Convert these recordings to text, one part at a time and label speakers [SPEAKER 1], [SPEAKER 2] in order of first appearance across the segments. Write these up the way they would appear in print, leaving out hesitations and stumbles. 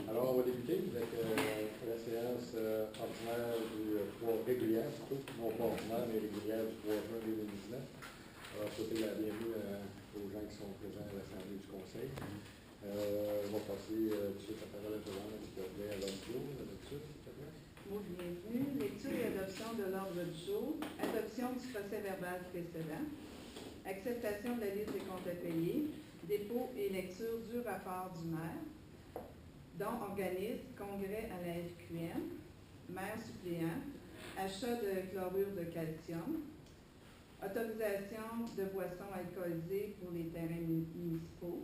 [SPEAKER 1] Alors, on va débuter avec la séance ordinaire régulière, surtout, non pas ordinaire, mais régulière du 3 juin 2019. Alors, souhaiter la bienvenue aux gens qui sont présents à l'Assemblée du Conseil. On va passer tout de suite la parole à Joanne, s'il te plaît, à l'ordre du jour, d'habitude, s'il te plaît.
[SPEAKER 2] Bienvenue. Lecture et adoption de l'ordre du jour. Adoption du procès verbal précédent. Acceptation de la liste des comptes à payer. Dépôt et lecture du rapport du maire. Dons organisme, congrès à la FQM. Maire suppléant. Achat de chlorure de calcium. Autorisation de boissons alcoolisées pour les terrains municipaux.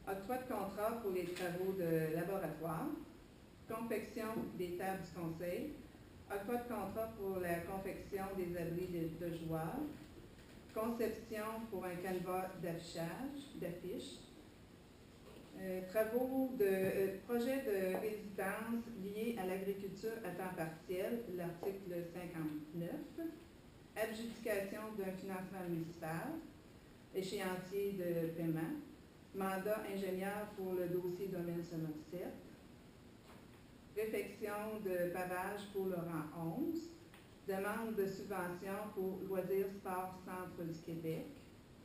[SPEAKER 2] Octroi de contrat pour les travaux de laboratoire. Confection des tables du conseil. Octroi de contrat pour la confection des abris de joueurs. Conception pour un canevas d'affiches. Travaux de projet de résidence liés à l'agriculture à temps partiel, l'article 59. Adjudication d'un financement municipal. Échéancier de paiement. Mandat ingénieur pour le dossier domaine Somerset. Réfection de pavage pour le rang 11. Demande de subvention pour Loisirs Sport Centre du Québec.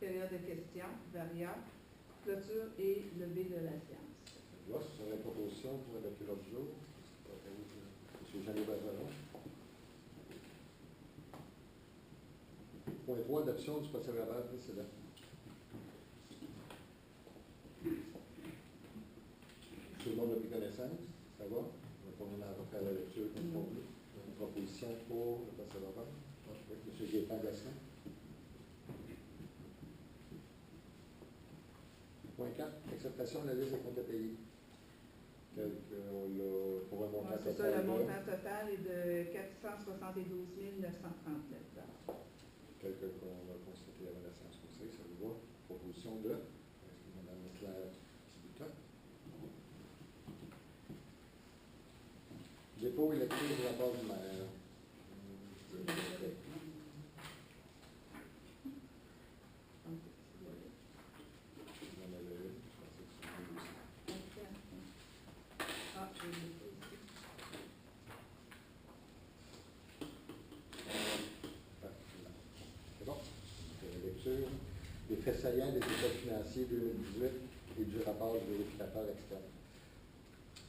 [SPEAKER 2] Période de questions, variable, clôture et levée de la séance.
[SPEAKER 1] Là, ce serait une proposition pour adopter l'ordre du jour. M. Jean-Louis Bergeron. Point 3, adoption du procès verbal précédent. Tout le monde a pris connaissance, ça va? On a refait la lecture complète. Une proposition pour le procès verbal. M. Gaétan Gaston. Point 4, acceptation de la liste des comptes à payer. Pour un montant total.
[SPEAKER 2] C'est ça, le montant total est de 472 939
[SPEAKER 1] tel qu'on va constater avant la séance conseil, ça vous va. Proposition de Mme Claire Thibutin. Dépôt et lecture du rapport du maire. C'est bon. Lecture des faits saillants des états financiers 2018 et du rapport du vérificateur externe.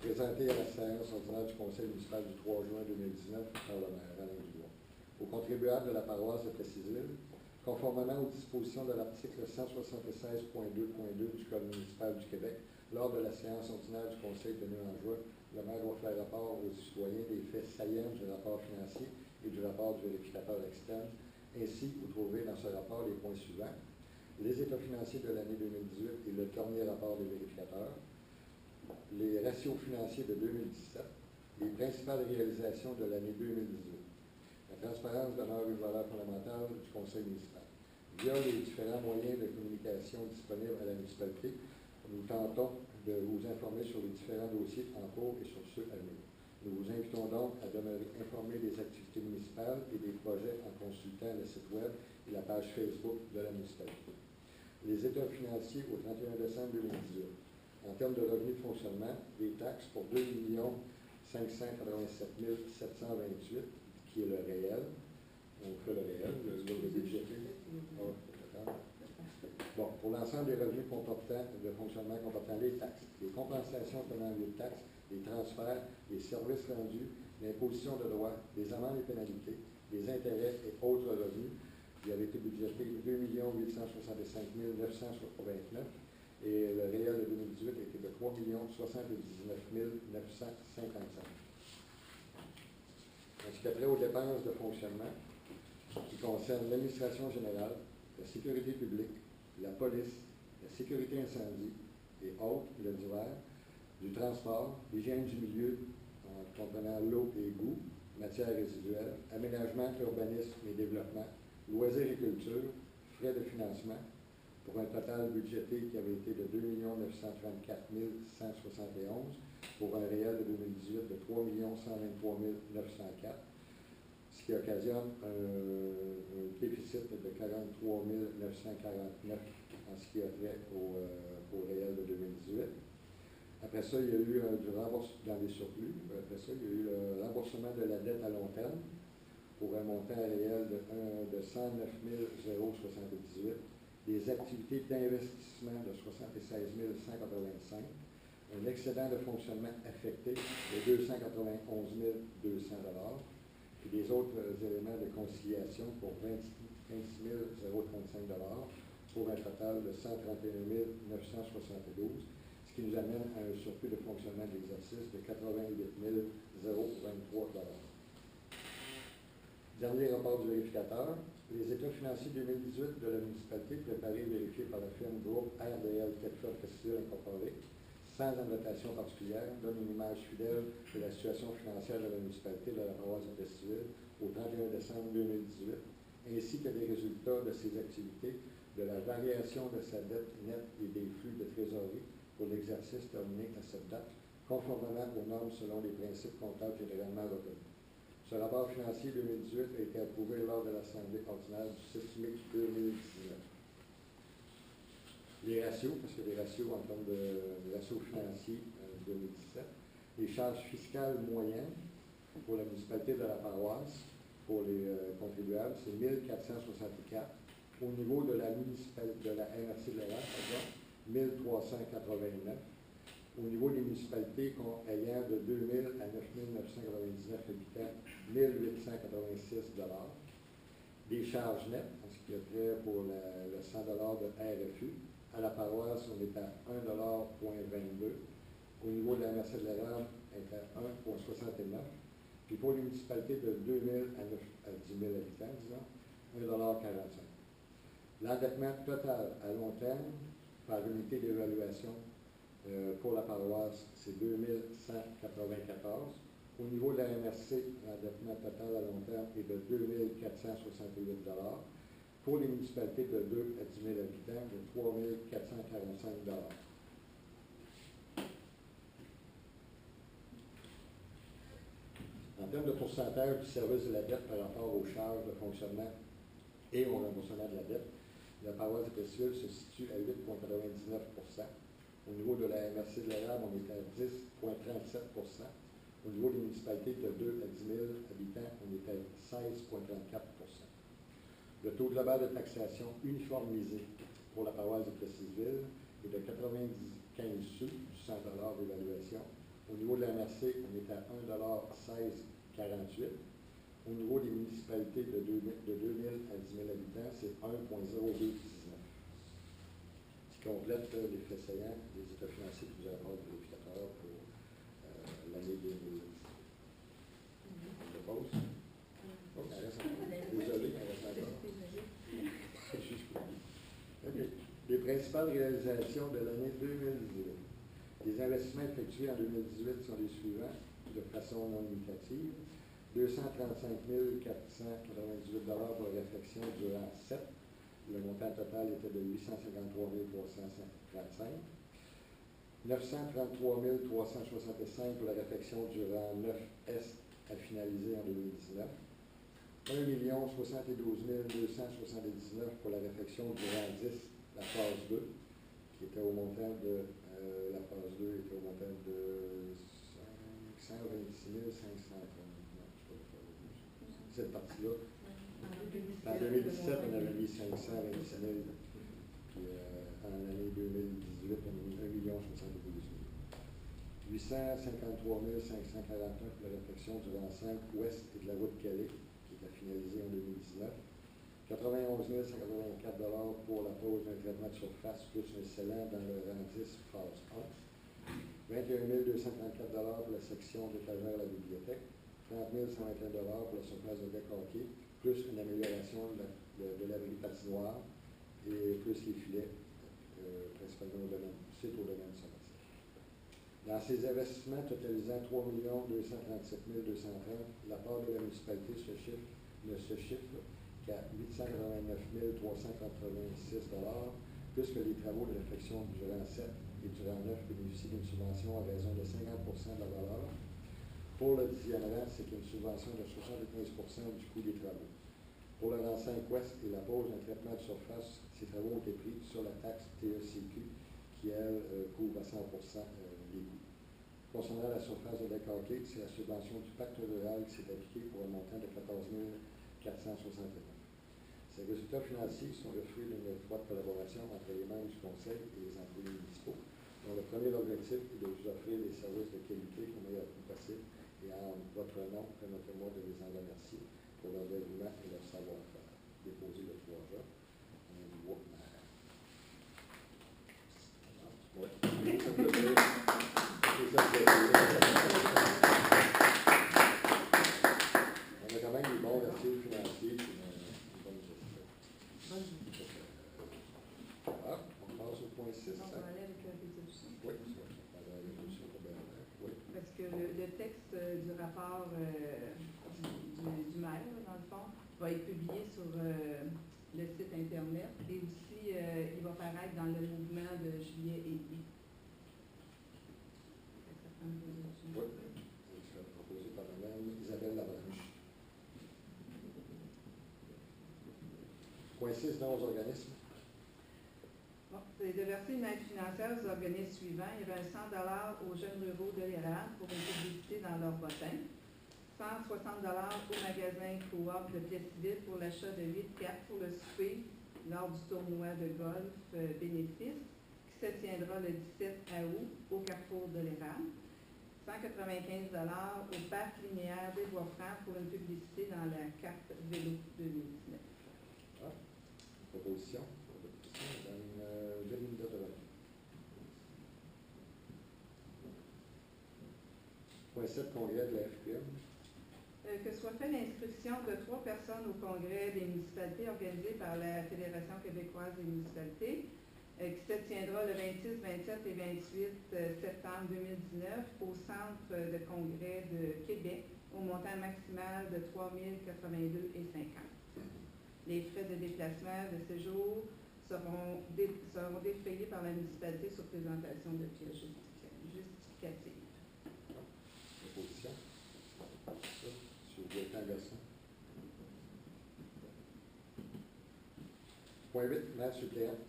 [SPEAKER 1] Présenté à la séance ordinaire du Conseil municipal du 3 juin 2019 par le maire Alain Dubois. Aux contribuables de la paroisse de Plessis-Ville, conformément aux dispositions de l'article 176.2.2 du Code municipal du Québec, lors de la séance ordinaire du Conseil tenue en juin, le maire va faire rapport aux citoyens des faits saillants du rapport financier et du rapport du vérificateur externe. Ainsi, vous trouverez dans ce rapport les points suivants. Les états financiers de l'année 2018 et le dernier rapport des vérificateurs, les ratios financiers de 2017, les principales réalisations de l'année 2018. La transparence demeure une valeur fondamentale du Conseil municipal. Via les différents moyens de communication disponibles à la municipalité, nous tentons de vous informer sur les différents dossiers en cours et sur ceux à venir. Nous vous invitons donc à demeurer informés des activités municipales et des projets en consultant le site web et la page Facebook de la municipalité. Les états financiers au 31 décembre 2018. En termes de revenus de fonctionnement, des taxes pour 2 587 728, qui est le réel. On fait le réel, le budgété. Bon, pour l'ensemble des revenus de fonctionnement comportant les taxes, les compensations tenant lieu de taxes, les transferts, les services rendus, l'imposition de droits, les amendes et pénalités, les intérêts et autres revenus, il avait été budgété 2 865 929 et le réel de 2018 a été de 3 079 955. Ainsi qu'après aux dépenses de fonctionnement qui concernent l'administration générale, la sécurité publique, la police, la sécurité incendie et autres, le divers, du transport, l'hygiène du milieu, en comprenant l'eau et goût, matières résiduelles, aménagement, urbanisme et développement, loisirs et culture, frais de financement, pour un total budgété qui avait été de 2 934 171, pour un réel de 2018 de 3 123 904, ce qui occasionne un déficit de 43 949 en ce qui a trait au réel de 2018. Après ça, il y a eu du remboursement dans les surplus. Après ça, il y a eu le remboursement de la dette à long terme pour un montant réel de 109 078, des activités d'investissement de 76 185, un excédent de fonctionnement affecté de 291 200 puis des autres éléments de conciliation pour 26 035 pour un total de 131 972, ce qui nous amène à un surplus de fonctionnement de l'exercice de 88 023 Dernier rapport du vérificateur, les états financiers 2018 de la municipalité préparés et vérifiés par la firme groupe RDL Tetford Prestige Incorporée, sans annotation particulière, donnent une image fidèle de la situation financière de la municipalité de la paroisse de Prestige au 31 décembre 2018, ainsi que des résultats de ses activités, de la variation de sa dette nette et des flux de trésorerie pour l'exercice terminé à cette date, conformément aux normes selon les principes comptables généralement reconnus. Ce rapport financier 2018 a été approuvé lors de l'Assemblée ordinaire du 6 mai 2019. Les ratios, parce que les ratios en termes de ratios financiers 2017, les charges fiscales moyennes pour la municipalité de la paroisse, pour les contribuables, c'est 1464. Au niveau de la municipalité de la MRC de la 1389. Au niveau des municipalités ayant de 2000 à 9999 habitants, 1886 Des charges nettes, en ce qui est trait pour le 100 de RFU. À la paroisse, on est à 1,22 $. Au niveau de la MRC de l'Érable, on est à 1,69 $. Puis pour les municipalités de 2000 à 10 000 habitants, disons, 1,45 $. L'endettement total à long terme, par unité d'évaluation, pour la paroisse, c'est 2194. Au niveau de la MRC, l'endettement total à long terme est de 2468 $. Pour les municipalités de 2 à 10 000 habitants, de 3445 $. En termes de pourcentage du service de la dette par rapport aux charges de fonctionnement et au remboursement de la dette, la paroisse de Prestige se situe à 8,99 %. Au niveau de la MRC de l'Érable, on est à 10,37 %. Au niveau des municipalités de 2 à 10 000 habitants, on est à 16,34 %. Le taux global de taxation uniformisé pour la paroisse de Prestigeville est de 95 sous du 100 $ d'évaluation. Au niveau de la MRC, on est à 1,1648 $. Au niveau des municipalités de 2 000 à 10 000 habitants, c'est 1,0219 $. Ce qui complète les faits saillants des états financiers que vous avez du vérificateur pour l'année 2010. Je pose. Oh, elle reste encore. Désolé, elle reste encore. Okay. Les principales réalisations de l'année 2018. Les investissements effectués en 2018 sont les suivants, de façon non limitative. 235 498 $ pour la réfection durant 7. Le montant total était de 853 335. 933 365 pour la réfection durant 9 Est à finaliser en 2019. 1 072 279 pour la réfection durant 10, la phase 2, qui était au montant de, la phase 2 était au montant de 526 530. Cette partie-là. En 2017, on avait mis 526 000, puis en l'année 2018, on a mis 1 072 000. 853 541 pour la réfection du rang 5 ouest et de la route Calais, qui est à finaliser en 2019. 91 184 $ pour la pose d'un traitement de surface plus un scellant dans le rang 10 phase 1. 21 234 $ pour la section d'étagère à la bibliothèque. 30 121 $ pour la surface de deck hockey, plus une amélioration de l'abri patinoire et plus les filets, principalement au domaine sommatique. Dans ces investissements totalisant 3 237 230, la part de la municipalité ne se chiffre qu'à 889 386 $, puisque les travaux de réfection du rang 7 et du rang 9 bénéficient d'une subvention à raison de 50 % de la valeur. Pour le 10e rang, c'est une subvention de 75% du coût des travaux. Pour le rang 5 ouest et la pose d'un traitement de surface, ces travaux ont été pris sur la taxe TECQ qui, elle, couvre à 100% les coûts. Concernant la surface de décalqué, c'est la subvention du pacte rural qui s'est appliquée pour un montant de 14 469. Ces résultats financiers sont le fruit d'une étroite collaboration entre les membres du Conseil et les employés municipaux, dont le premier objectif est de vous offrir des services de qualité au meilleur coût possible. Et en votre nom, permettez-moi de les en remercier pour leur dévouement et leur savoir-faire. Déposé le 3 juin. Oui. On a quand même des bons archives financiers et une bonne gestion. Ah, on passe au point 6.
[SPEAKER 2] Donc, on va aller avec la résolution.
[SPEAKER 1] Oui, ça va la résolution pour Bernard. Oui.
[SPEAKER 2] Parce que le texte du rapport du maire, dans le fond, va être publié sur le site Internet et aussi il va paraître dans le mouvement de juillet et août. Ça prend une résolution.
[SPEAKER 1] Oui, il sera proposé par Mme Isabelle Labranche. Point 6, dans aux organismes.
[SPEAKER 2] Bon, c'est de verser une aide financière aux organismes suivants. Il y avait 100 $ aux jeunes ruraux de l'Érable pour une publicité dans leur bottin. 160 $ au magasin Coop de Plessisville pour l'achat de 8 cartes pour le souper lors du tournoi de golf bénéfice qui se tiendra le 17 août au carrefour de l'Érable. 195 $ au parc linéaire des Bois-Francs pour une publicité dans la carte vélo 2019.
[SPEAKER 1] Ah, proposition. Madame Delinda Delaney. Point 7, congrès de la FPM.
[SPEAKER 2] Que soit fait l'inscription de 3 personnes au congrès des municipalités organisé par la Fédération québécoise des municipalités, qui se tiendra le 26, 27 et 28 septembre 2019 au Centre de congrès de Québec, au montant maximal de 3 082,50 $. Les frais de déplacement de séjour seront défrayés par la municipalité sur présentation de pièces justificatives.
[SPEAKER 1] Proposition. Sur le temps Gaston. Point 8, maire suppléant.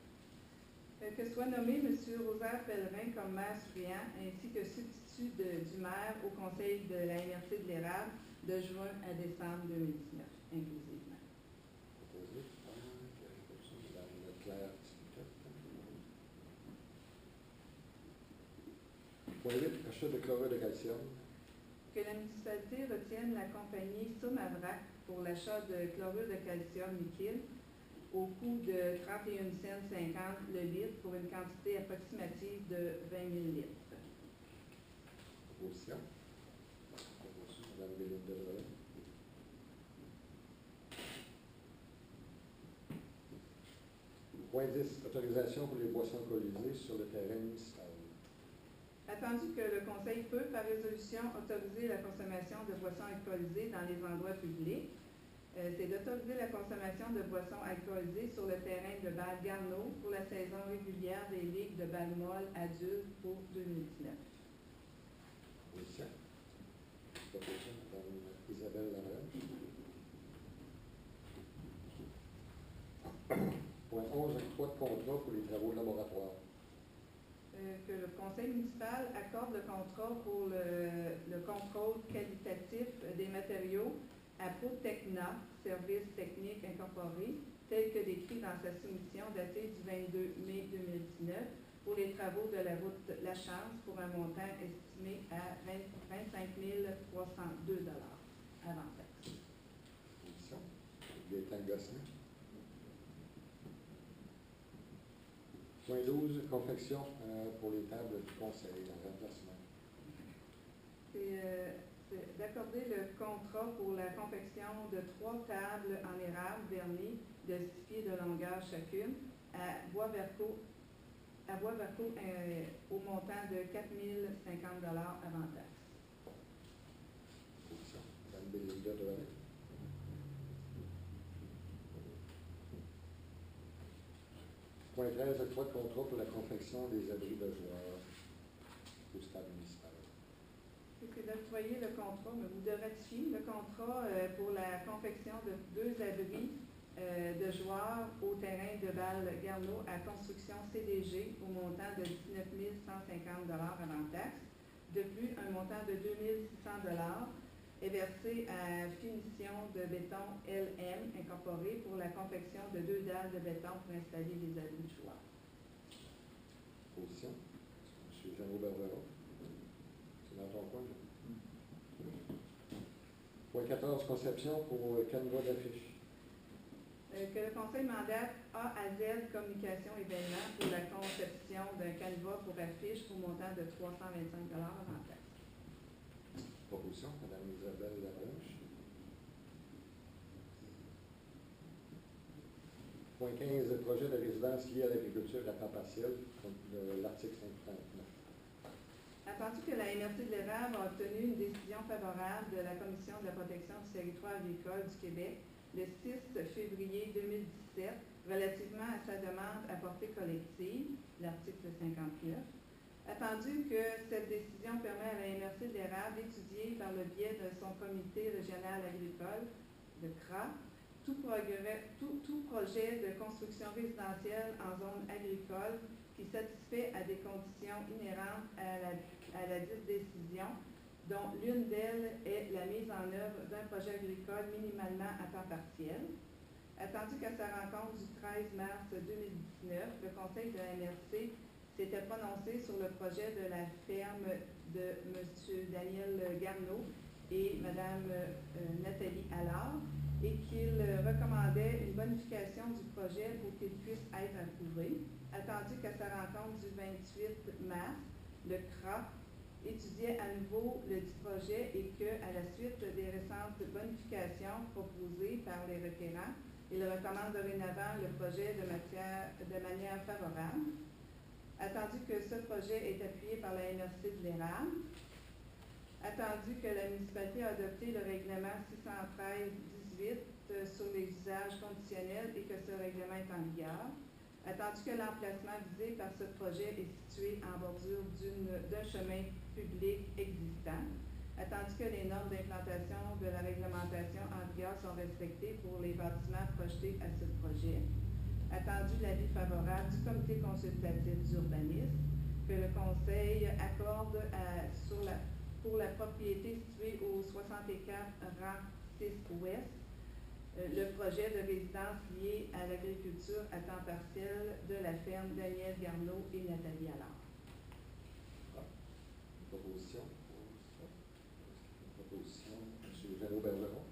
[SPEAKER 2] Que soit nommé M. Rosaire Pellerin comme maire suppléant ainsi que substitut du maire au conseil de la MRC de l'Érable de juin à décembre 2019, inclusivement.
[SPEAKER 1] Proposé par Mme Claire Spitette. Point 8, achat de chlorure de calcium.
[SPEAKER 2] Que la municipalité retienne la compagnie Somavrac pour l'achat de chlorure de calcium liquide au coût de 31,50 cents le litre pour une quantité approximative de 20 000 litres.
[SPEAKER 1] Proposition. Mme Delinda Delaney. Point 10, autorisation pour les boissons alcoolisées sur le terrain municipal.
[SPEAKER 2] Attendu que le Conseil peut, par résolution, autoriser la consommation de boissons alcoolisées dans les endroits publics, c'est d'autoriser la consommation de boissons alcoolisées sur le terrain de Val-Garneau pour la saison régulière des ligues de balle-molle adultes pour 2019.
[SPEAKER 1] Proposition. Proposition de Mme Isabelle Labranche. Point 11, octroi de contrat pour les travaux laboratoires.
[SPEAKER 2] Que le conseil municipal accorde le contrat pour le contrôle qualitatif des matériaux à Protecna, Services techniques incorporés, tel que décrit dans sa soumission datée du 22 mai 2019 pour les travaux de la route La Chance pour un montant estimé à 25 302 $ avant taxe.
[SPEAKER 1] Proposition. Gaëtan Gosselin. Point 12, confection pour les tables du conseil en remplacement.
[SPEAKER 2] C'est d'accorder le contrat pour la confection de 3 tables en érable verni de 6 pieds de longueur chacune à Boisverco au montant de 4 050 $ avant taxe.
[SPEAKER 1] Proposition. Mme Belinda Delaney. Point 13, octroi de contrat pour la confection des abris de joueurs au stade municipal.
[SPEAKER 2] c'est d'octroyer le contrat, ou de ratifier le contrat pour la confection de 2 abris de joueurs au terrain de Val-Garneau à construction CDG au montant de 19 150 avant taxe. De plus, un montant de 2 600 est versé à Finition de béton LM Incorporé pour la confection de 2 dalles de béton pour installer les abris de joueurs.
[SPEAKER 1] Position. M. Jeannot Bergeron. C'est dans ton coin. Point 14, conception pour canevas d'affiches.
[SPEAKER 2] Que le Conseil mandate A à Z Communication Événement pour la conception d'un canevas pour affiches au montant de 325 avant taxe.
[SPEAKER 1] Proposition, Mme Isabelle Laroche. Point 15, projet de résidence lié à l'agriculture à temps partiel, l'article 59.
[SPEAKER 2] Attendu que la MRC de l'Érable a obtenu une décision favorable de la Commission de la protection du territoire agricole du Québec le 6 février 2017 relativement à sa demande à portée collective, l'article 59. Attendu que cette décision permet à la MRC de l'Érable d'étudier par le biais de son comité régional agricole, le CRA, tout projet de construction résidentielle en zone agricole qui satisfait à des conditions inhérentes à la dite décision, dont l'une d'elles est la mise en œuvre d'un projet agricole minimalement à temps partiel. Attendu qu'à sa rencontre du 13 mars 2019, le Conseil de la MRC s'était prononcé sur le projet de la ferme de M. Daniel Garneau et Mme Nathalie Allard et qu'il recommandait une bonification du projet pour qu'il puisse être approuvé. Attendu qu'à sa rencontre du 28 mars, le CRA étudiait à nouveau le dit projet et qu'à la suite des récentes bonifications proposées par les requérants, il recommande dorénavant le projet de manière favorable. Attendu que ce projet est appuyé par la MRC de l'Érable, attendu que la municipalité a adopté le règlement 613-18 sur les usages conditionnels et que ce règlement est en vigueur, attendu que l'emplacement visé par ce projet est situé en bordure d'un chemin public existant, attendu que les normes d'implantation de la réglementation en vigueur sont respectées pour les bâtiments projetés à ce projet, attendu l'avis favorable du comité consultatif d'urbanisme que le Conseil accorde pour la propriété située au 64 rang 6 ouest, le projet de résidence lié à l'agriculture à temps partiel de la ferme Daniel Garneau et Nathalie Allard.
[SPEAKER 1] Proposition. Proposition, M. Jeannot Bergeron.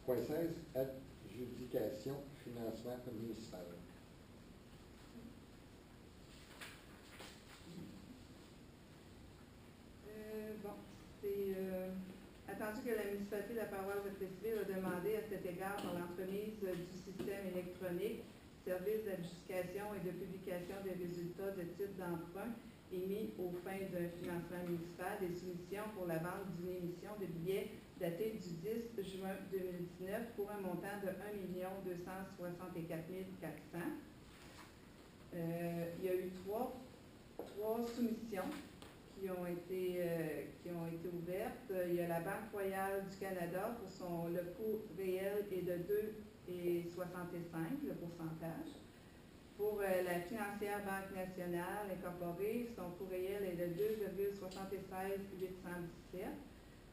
[SPEAKER 1] Point 16, adjudication financement municipal.
[SPEAKER 2] Attendu que la municipalité de la paroisse de Plessisville a demandé à cet égard par l'entremise du système électronique, service d'adjudication et de publication des résultats de titres d'emprunt émis aux fins d'un financement municipal des soumissions pour la vente d'une émission de billets datée du 10 juin 2019 pour un montant de 1 264 400. Il y a eu trois soumissions qui ont été ouvertes. Il y a la Banque royale du Canada pour le coût réel est de 2,65 le pourcentage. Pour la financière Banque nationale incorporée, son coût réel est de 2,76 817.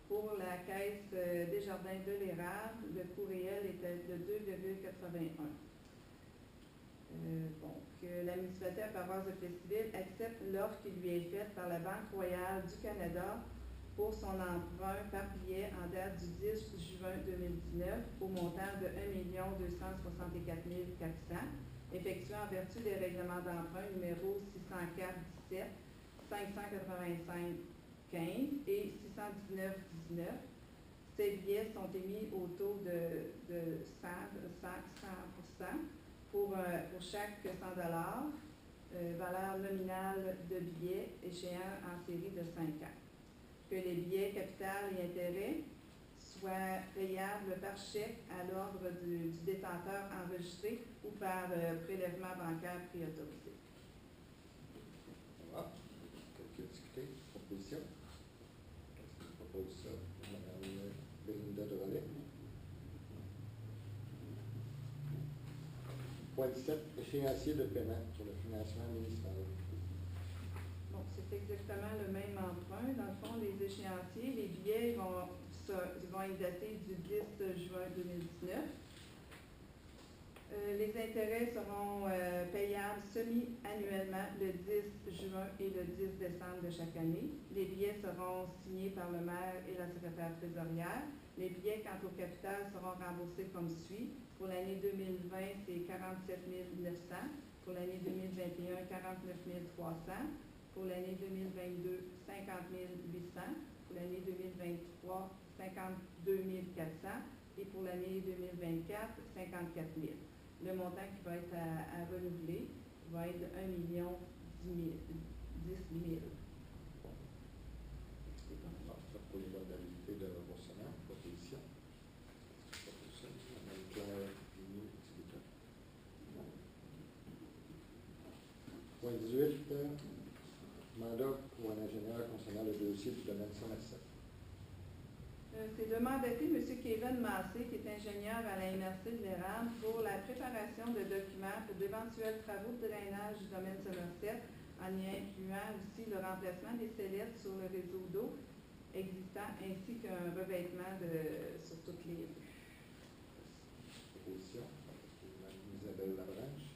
[SPEAKER 2] Pour la Caisse Desjardins de l'Érable, le coût réel est de 2,81. La municipalité à paroisse de Plessisville accepte l'offre qui lui est faite par la Banque royale du Canada pour son emprunt par billet en date du 10 juin 2019 au montant de 1 264 400, effectué en vertu des règlements d'emprunt numéro 604-17, 585-15 et 619-19. Ces billets sont émis au taux de 100% pour chaque 100 $, valeur nominale de billets échéant en série de 5 ans. Que les billets capital et intérêt soient payables par chèque à l'ordre du détenteur enregistré ou par prélèvement bancaire préautorisé.
[SPEAKER 1] Voilà. Opposition? Je propose ça. Mme Belinda Drolet. Point 17, échéancier de paiement pour le financement municipal.
[SPEAKER 2] Bon, c'est exactement le même emprunt. Dans le fond, les échéanciers, les billets vont être datés du 10 juin 2019. Les intérêts seront payables semi-annuellement le 10 juin et le 10 décembre de chaque année. Les billets seront signés par le maire et la secrétaire trésorière. Les billets, quant au capital, seront remboursés comme suit. Pour l'année 2020, c'est 47 900. Pour l'année 2021, 49 300. Pour l'année 2022, 50 800. Pour l'année 2023, 52 400. Et pour l'année 2024, 54 000. Le montant qui va être à renouveler va être 1 10 000.
[SPEAKER 1] Pour les modalités de remboursement, proposition. Madame Claire Vigneault, Point 18, mandat pour un ingénieur concernant le dossier du domaine Somerset.
[SPEAKER 2] C'est de mandater M. Kevin Massé, qui est ingénieur à la MRC de l'Érable, pour la préparation de documents pour d'éventuels travaux de drainage du domaine Somerset, en y incluant aussi le remplacement des sellettes sur le réseau d'eau existant, ainsi qu'un revêtement sur toutes les rues.
[SPEAKER 1] Proposition. Mme Isabelle Labranche.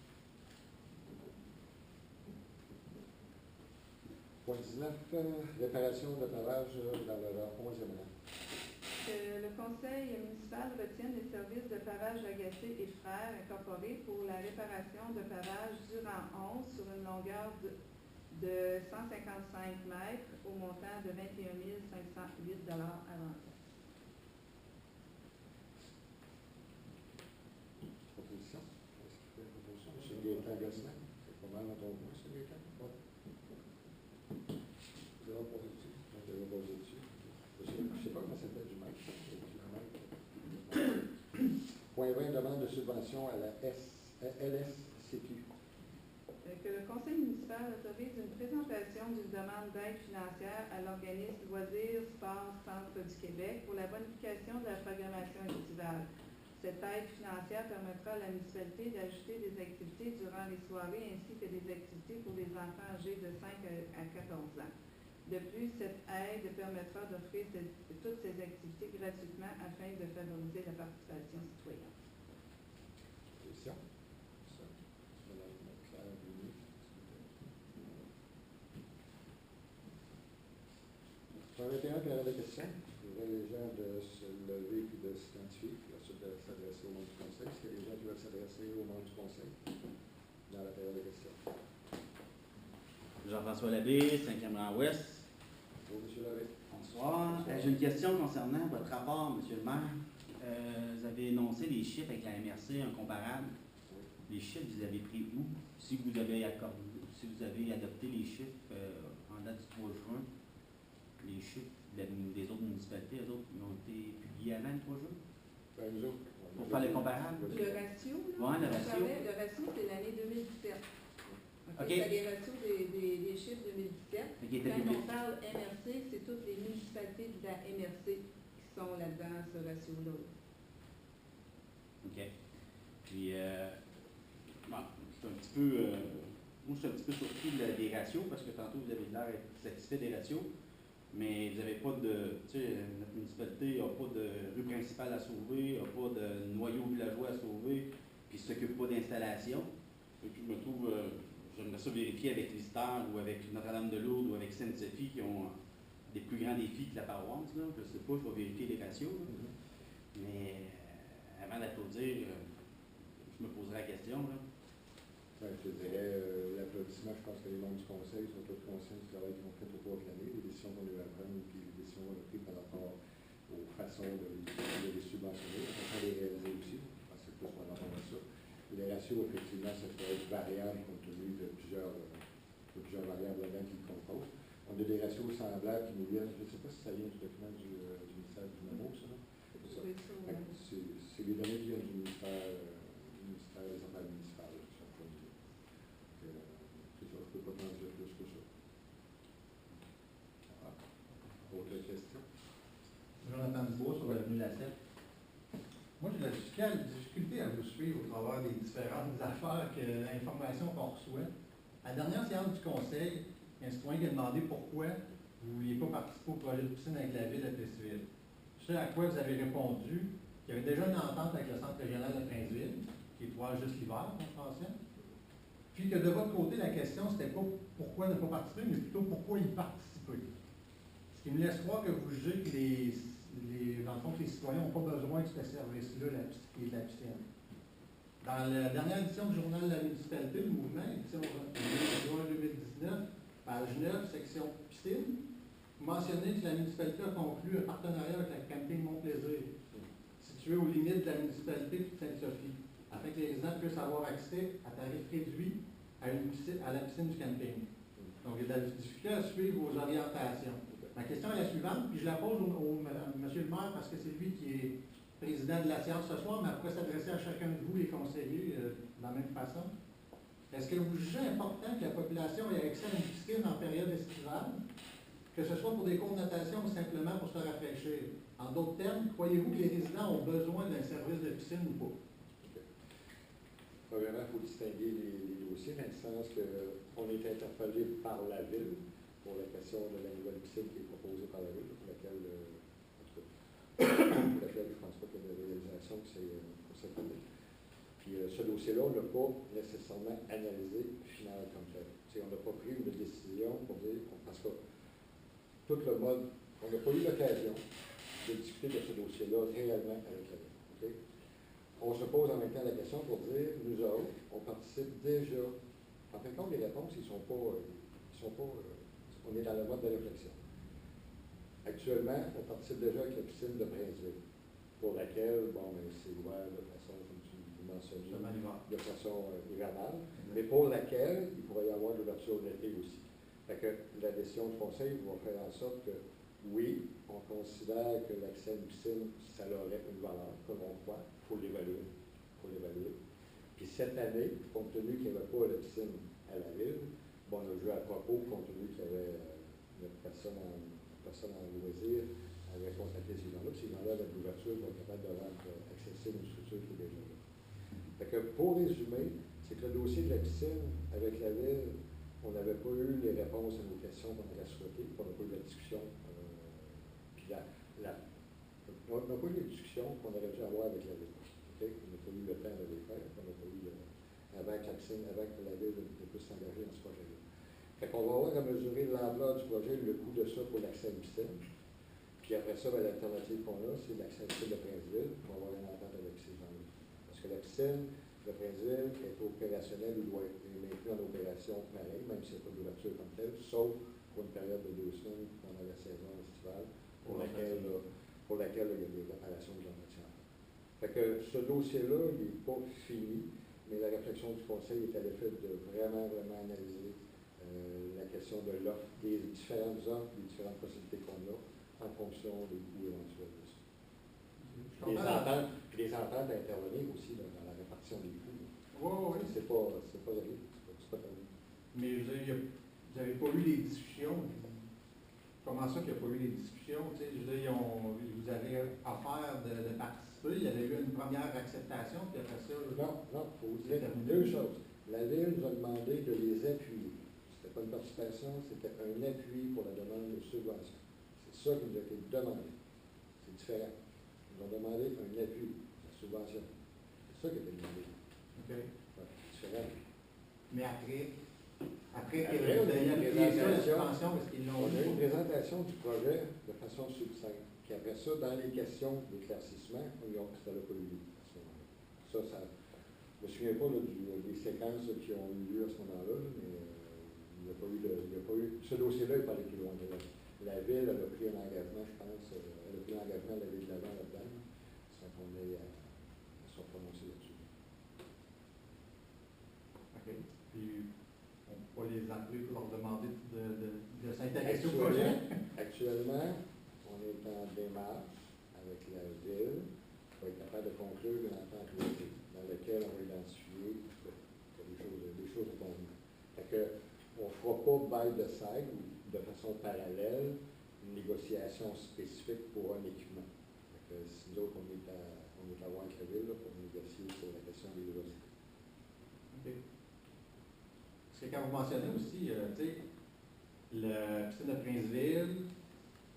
[SPEAKER 1] Point 19, réparation de pavage dans leur 11e rang.
[SPEAKER 2] Le conseil municipal retienne les services de pavage Lagacé et Frères incorporés pour la réparation de pavage du rang 11 sur une longueur de 155 mètres au montant de 21 508 à l'entrée.
[SPEAKER 1] Proposition. M. Gaétan Gosselin. C'est pas mal dans ton coin, M. Gaétan? Oui. Vous avez posé dessus? Vous avez posé dessus. Je ne sais pas comment ça s'appelle du maître. Point 20, demande de subvention à la LSCQ.
[SPEAKER 2] Que le conseil municipal autorise une présentation d'une demande d'aide financière à l'organisme Loisirs Sport Centre du Québec pour la bonification de la programmation estivale. Cette aide financière permettra à la municipalité d'ajouter des activités durant les soirées ainsi que des activités pour les enfants âgés de 5 à 14 ans. De plus, cette aide permettra d'offrir toutes ces activités gratuitement afin de favoriser la participation citoyenne.
[SPEAKER 1] Question? Madame Claire Vigneault. Sur 21, période de questions. Je voudrais les gens de se lever et de s'identifier, puis ensuite de s'adresser au monde du conseil. Est-ce qu'il y a des gens qui veulent s'adresser au monde du conseil dans la période de questions?
[SPEAKER 3] Jean-François Labbé, 5e rang ouest.
[SPEAKER 1] Bonjour, M. Labbé.
[SPEAKER 3] Bonsoir. J'ai une question concernant votre rapport, M. le maire. Vous avez énoncé des chiffres avec la MRC incomparables. Les chiffres, vous avez pris où? Si vous avez adopté les chiffres en date du 3 juin, les chiffres des autres municipalités, les autres, ils ont été publiés avant le 3 juin?
[SPEAKER 1] Ben, nous autres,
[SPEAKER 3] Pour faire le comparable?
[SPEAKER 2] Le ratio, là,
[SPEAKER 3] Oui, le ratio.
[SPEAKER 2] le ratio, c'est l'année 2017.
[SPEAKER 3] OK.
[SPEAKER 2] C'est les ratios des chiffres 2017.
[SPEAKER 3] Qui était
[SPEAKER 2] Quand
[SPEAKER 3] publié.
[SPEAKER 2] on parle MRC, c'est toutes les municipalités de la MRC qui sont là-dedans, ce ratio-là.
[SPEAKER 3] OK. Puis, bon, c'est un petit peu, moi, je suis un petit peu surpris des ratios parce que tantôt, vous avez l'air d'être satisfait des ratios, mais vous n'avez pas de, tu sais, notre municipalité n'a pas de rue principale à sauver, n'a pas de noyau villageois à sauver, puis ne s'occupe pas d'installation. Et puis, je me trouve, j'aimerais ça vérifier avec l'Histoire ou avec Notre-Dame-de-Lourdes ou avec Sainte-Sophie qui ont des plus grands défis que la paroisse. Là. Je ne sais pas, je vais vérifier les ratios. Là. Mais avant d'applaudir, je me poserai la question. Là.
[SPEAKER 1] Ben, je te dirais, l'applaudissement, je pense que les membres du conseil sont tous conscients du travail qu'ils ont fait au cours de l'année, les décisions qu'on a eu à prendre, puis les décisions qu'on a prises par rapport aux façons de les subventionner, la façon de les réaliser aussi. Je pense que c'est plus par rapport à ça. Les ratios, effectivement, ça peut être variable compte tenu de plusieurs variables là-dedans qui le composent. On a des ratios semblables qui nous viennent, je ne sais pas si ça vient du document du ministère du NAMO, ça. C'est les données qui viennent du ministère des Affaires municipales. C'est ça, je ne peux pas t'en dire plus que ça.
[SPEAKER 4] difficulté à vous suivre au travers des différentes affaires, informations qu'on reçoit. À la dernière séance du conseil, il y a un citoyen qui a demandé pourquoi vous ne vouliez pas participer au projet de piscine avec la ville de Plessisville. Ce à quoi vous avez répondu qu'il y avait déjà une entente avec le centre régional de Princeville, qui est ouvert juste l'hiver en passant. Puis que de votre côté, la question, c'était pas pourquoi ne pas participer, mais plutôt pourquoi y participer. Ce qui me laisse croire que vous jugez que dans le fond, que les citoyens n'ont pas besoin de ce service-là, qui est de la piscine. Dans la dernière édition du journal de la municipalité, le mouvement, édition juin 2019, page 9, section piscine, vous mentionnez que la municipalité a conclu un partenariat avec la camping Mont-Plaisir, situé aux limites de la municipalité de Sainte-Sophie, afin que les résidents puissent avoir accès à tarif réduit à la piscine du camping. Donc, il y a de la difficulté à suivre vos orientations. Ma question est la suivante, puis je la pose au monsieur le maire parce que c'est lui qui est président de la séance ce soir, mais après s'adresser à chacun de vous, les conseillers, de la même façon. Est-ce que vous jugez important que la population ait accès à une piscine en période estivale, que ce soit pour des cours de natation ou simplement pour se rafraîchir? En d'autres termes, croyez-vous que les résidents ont besoin d'un service de piscine ou pas?
[SPEAKER 1] Premièrement, il faut distinguer les dossiers, dans le sens qu'on est interpellé par la ville pour la question de la nouvelle piscine qui est proposée par la ville, pour laquelle, en tout cas, pour laquelle je ne pense pas qu'il y ait de réalisation pour cette année. Puis ce dossier-là, on n'a pas nécessairement analysé final comme tel. On n'a pas pris une décision pour dire, parce que tout le mode, on n'a pas eu l'occasion de discuter de ce dossier-là réellement avec la ville. Okay? On se pose en même temps la question pour dire, nous autres, on participe déjà. En fin de compte, les réponses, on est dans le mode de réflexion. Actuellement, on participe déjà avec la piscine de Princeville, pour laquelle, c'est ouvert de façon, comme tu mentionnais, de façon hivernale, mais pour laquelle il pourrait y avoir l'ouverture de l'été aussi. Fait que la décision du conseil va faire en sorte que, oui, on considère que l'accès à une piscine, ça aurait une valeur, comme on croit, il faut l'évaluer. Puis cette année, compte tenu qu'il n'y avait pas la piscine à la ville, on a joué à propos, compte tenu qu'il y avait une personne en loisir, avait contacté ces gens-là, puis ces gens-là, avec l'ouverture, vont être capables de rendre accessible une structure qui est déjà là. Fait que pour résumer, c'est que le dossier de la piscine avec la ville, on n'avait pas eu les réponses à nos questions qu'on aurait souhaitées, on n'a pas eu la discussion, puis on n'a pas eu les discussions qu'on aurait dû avoir avec la ville. Okay? On n'a pas eu le temps de les faire, on n'a pas eu avant que la piscine, avant que la ville puisse s'engager dans ce projet-là. Fait qu'on va avoir à mesurer l'ampleur du projet, le coût de ça pour l'accès à une piscine. Puis après ça, l'alternative qu'on a, c'est l'accès à la piscine de Princeville. On va avoir une entente avec ces gens-là. Parce que la piscine de Princeville est opérationnelle ou doit être maintenue en opération pareil, même s'il n'y a pas d'ouverture comme telle, sauf pour une période de 2 semaines pendant la saison estivale, pour laquelle il y a des réparations de l'entretien. Fait que ce dossier-là, il n'est pas fini, mais la réflexion du conseil est à l'effet de vraiment analyser la question de l'offre, des différentes offres, des différentes possibilités qu'on a en fonction des coûts éventuels de ça. Les ententes à intervenir aussi dans la répartition des coûts.
[SPEAKER 4] Oui.
[SPEAKER 1] C'est pas vrai. C'est pas terminé.
[SPEAKER 4] Mais vous n'avez pas eu les discussions. Comment ça qu'il n'y a pas eu les discussions? Je veux dire, vous avez offert de participer, il y avait eu une première acceptation, puis après ça...
[SPEAKER 1] Non, il faut dire deux choses. La Ville nous a demandé de les appuyer. C'était pas une participation, c'était un appui pour la demande de subvention. C'est ça qui nous a été demandé. C'est différent. Ils nous ont demandé un appui, la subvention. C'est ça qui a été demandé.
[SPEAKER 4] OK.
[SPEAKER 1] Ouais, c'est différent.
[SPEAKER 4] Mais après que vous avez appuyé ça, la subvention, parce qu'ils l'ont...
[SPEAKER 1] On a eu une présentation du projet de façon succincte. Puis après ça, dans les questions d'éclaircissement, ça n'a pas eu lieu à ce moment-là. Je ne me souviens pas des séquences qui ont eu lieu à ce moment-là, mais il n'y a pas eu ce dossier-là n'est pas allé plus loin. La Ville, elle a pris un engagement, je pense, elle a pris l'engagement d'aller de l'avant là-dedans, sans qu'on ait à se prononcer là-dessus.
[SPEAKER 4] OK. Puis, on peut les appeler pour leur demander de s'intéresser au projet?
[SPEAKER 1] Actuellement, on est en démarche avec la Ville pour être capable de conclure une entente dans laquelle on va identifier des choses à convenir. Fait que, on ne fera pas by the side ou de façon parallèle une négociation spécifique pour un équipement. Fait que, si nous autres, on on est à voir avec la ville là, pour négocier sur la question des loisirs.
[SPEAKER 4] OK. Parce que quand vous mentionnez aussi, tu sais, la piscine de Princeville,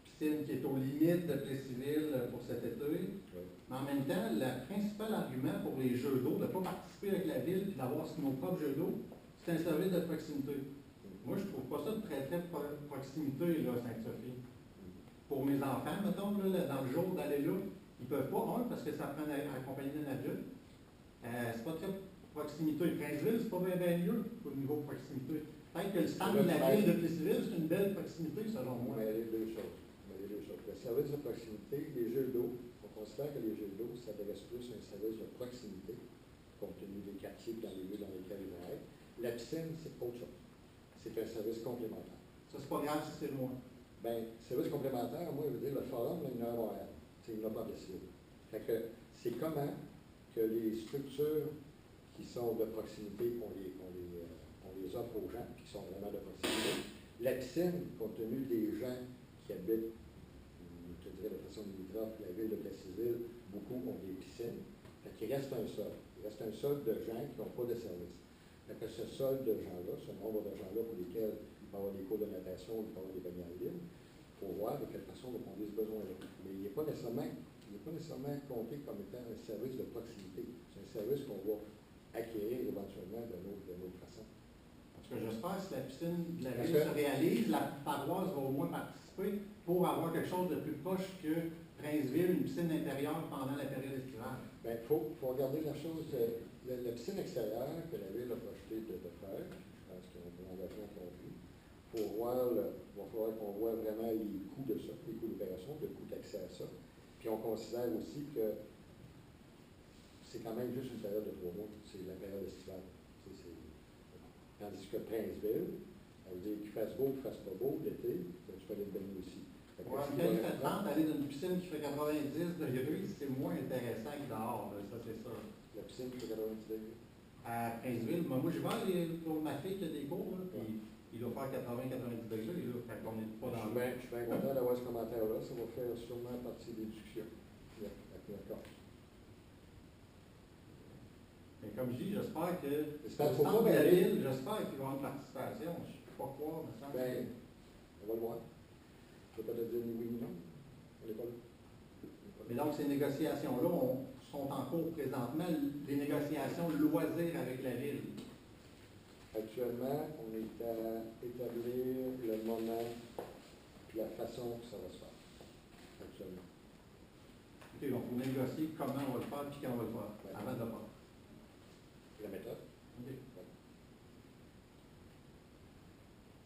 [SPEAKER 4] piscine qui est aux limites de Plessisville pour cet été,
[SPEAKER 1] Oui.
[SPEAKER 4] mais en même temps, le principal argument pour les jeux d'eau, de ne pas participer avec la ville et d'avoir nos propres jeux d'eau, c'est un service de proximité. Moi, je trouve pas ça de très proximité, là, Sainte-Sophie. Pour mes enfants, mettons, là, dans le jour d'aller là, ils peuvent pas, parce que ça prend à accompagner d'un adulte. C'est pas très proximité. Princeville, c'est pas bien mieux au niveau proximité. Peut-être que le stand de la ville de Plessisville, c'est une belle proximité, selon moi.
[SPEAKER 1] Mais les deux choses. Le service de proximité, les jeux d'eau, on considère que les jeux d'eau s'adressent plus à un service de proximité, compte tenu des quartiers dans les lieux dans lesquels ils vont être. La piscine, c'est autre chose. C'est un service complémentaire.
[SPEAKER 4] Ça, c'est pas grave si c'est loin.
[SPEAKER 1] Bien, service complémentaire, moi, je veux dire, le forum, là, il y en a à Montréal. Il n'y en a pas à Plessisville. Fait que c'est comment que les structures qui sont de proximité, on les offre aux gens qui sont vraiment de proximité. La piscine, compte tenu des gens qui habitent, je dirais de façon limitrophe, la ville de Plessisville, beaucoup ont des piscines. Fait qu'il reste un sol. Il reste un sol de gens qui n'ont pas de service. Fait que ce sol de gens-là, ce nombre de gens-là pour lesquels il peut y avoir des cours de natation, il peut y avoir des baignades libres, il faut voir de quelle façon on répondre à ce besoin-là. Mais il n'est pas nécessairement compté comme étant un service de proximité. C'est un service qu'on va acquérir éventuellement de notre façon.
[SPEAKER 4] Parce que j'espère que si la piscine de la ville se réalise, la paroisse va au moins participer pour avoir quelque chose de plus proche que Princeville, une piscine intérieure pendant la période estivale.
[SPEAKER 1] Bien, il faut regarder la chose. La piscine extérieure que la ville a projeté de faire, je pense qu'il y a un engagement compris. Il va falloir qu'on voit vraiment les coûts de ça, les coûts d'opération, le coût d'accès à ça. Puis on considère aussi que c'est quand même juste une période de 3 mois, c'est la période estivale. Tandis que Princeville, ça veut dire qu'il fasse beau ou qu'il fasse pas beau l'été, tu peux aller te baigner aussi.
[SPEAKER 4] Quand il fait 30, aller dans une piscine qui fait 90 degrés, c'est moins intéressant que dehors, ça c'est sûr.
[SPEAKER 1] La piscine qui fait 90 degrés.
[SPEAKER 4] À Princeville, moi je vais pour ma fille qui a des cours, là, puis il doit faire 80-90 degrés, là, quand on n'est pas dans le...
[SPEAKER 1] Je suis bien content d'avoir ce commentaire-là, ça va faire sûrement partie des discussions avec notre corps.
[SPEAKER 4] Mais comme je dis, j'espère que
[SPEAKER 1] J'espère
[SPEAKER 4] au centre de la ville, j'espère qu'il va y avoir une participation. Je ne sais pas quoi, mais ça.
[SPEAKER 1] Ben, on va le voir. Je ne peux pas te dire ni oui ni non. On n'est pas là.
[SPEAKER 4] Mais donc, ces négociations-là sont en cours présentement, les négociations loisirs avec la ville.
[SPEAKER 1] Actuellement, on est à établir le moment et la façon que ça va se faire. Actuellement.
[SPEAKER 4] OK, donc vous négociez comment on va le faire et quand on va le faire, avant de le faire.
[SPEAKER 1] La méthode.
[SPEAKER 4] OK.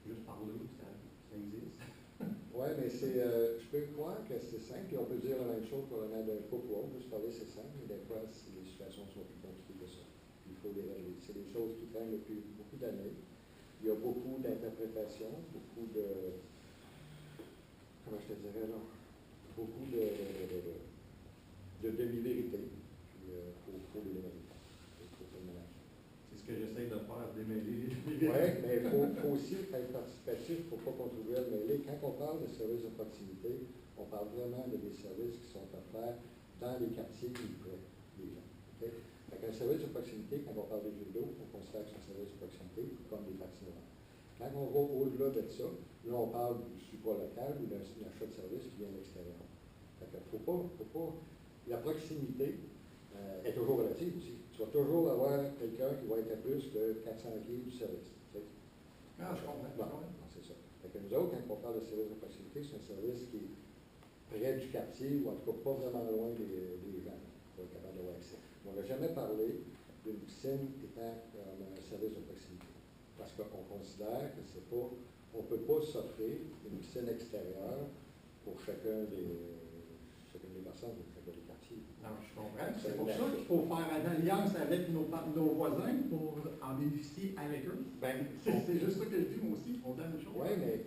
[SPEAKER 4] Juste parler, ça existe.
[SPEAKER 1] Oui, mais je peux croire que c'est simple, et on peut dire la même chose pour le maire d'un couple ou autre, juste parler c'est simple, mais des fois, les situations sont plus compliquées que ça. Il faut les régler. C'est des choses qui traînent depuis beaucoup d'années. Il y a beaucoup d'interprétations, beaucoup de, comment je te dirais là, beaucoup de demi-vérités, puis il faut les démêler.
[SPEAKER 4] C'est ce que j'essaie de faire, démêler.
[SPEAKER 1] Oui, mais il faut aussi être participatif pour ne pas contribuer à le mêler. Quand on parle de services de proximité, on parle vraiment de des services qui sont offerts dans les quartiers plus près des gens. Okay? Donc, un service de proximité, quand on parle des jeux d'eau, on considère que c'est un service de proximité comme des patinoires. Quand on va au-delà de ça, là, on parle du support local ou d'un achat de service qui vient de l'extérieur. Faut pas. La proximité est toujours relative aussi. Tu vas toujours avoir quelqu'un qui va être à plus que 400 pieds du service.
[SPEAKER 4] Ah, je comprends.
[SPEAKER 1] Non, c'est ça. Fait que nous autres, quand on parle de service de proximité, c'est un service qui est près du quartier, ou en tout cas pas vraiment loin des gens, pour être capable d'avoir accès. On n'a jamais parlé d'une piscine étant un service de proximité. Parce qu'on considère que c'est pas, on ne peut pas s'offrir une piscine extérieure pour chacun des personnes, pour chacun des quartiers.
[SPEAKER 4] Non, je comprends. C'est pour ça qu'il faut faire une alliance avec nos voisins pour en bénéficier avec eux.
[SPEAKER 1] Ben,
[SPEAKER 4] c'est juste ça que je dis, moi aussi. On donne une chose.
[SPEAKER 1] Oui, mais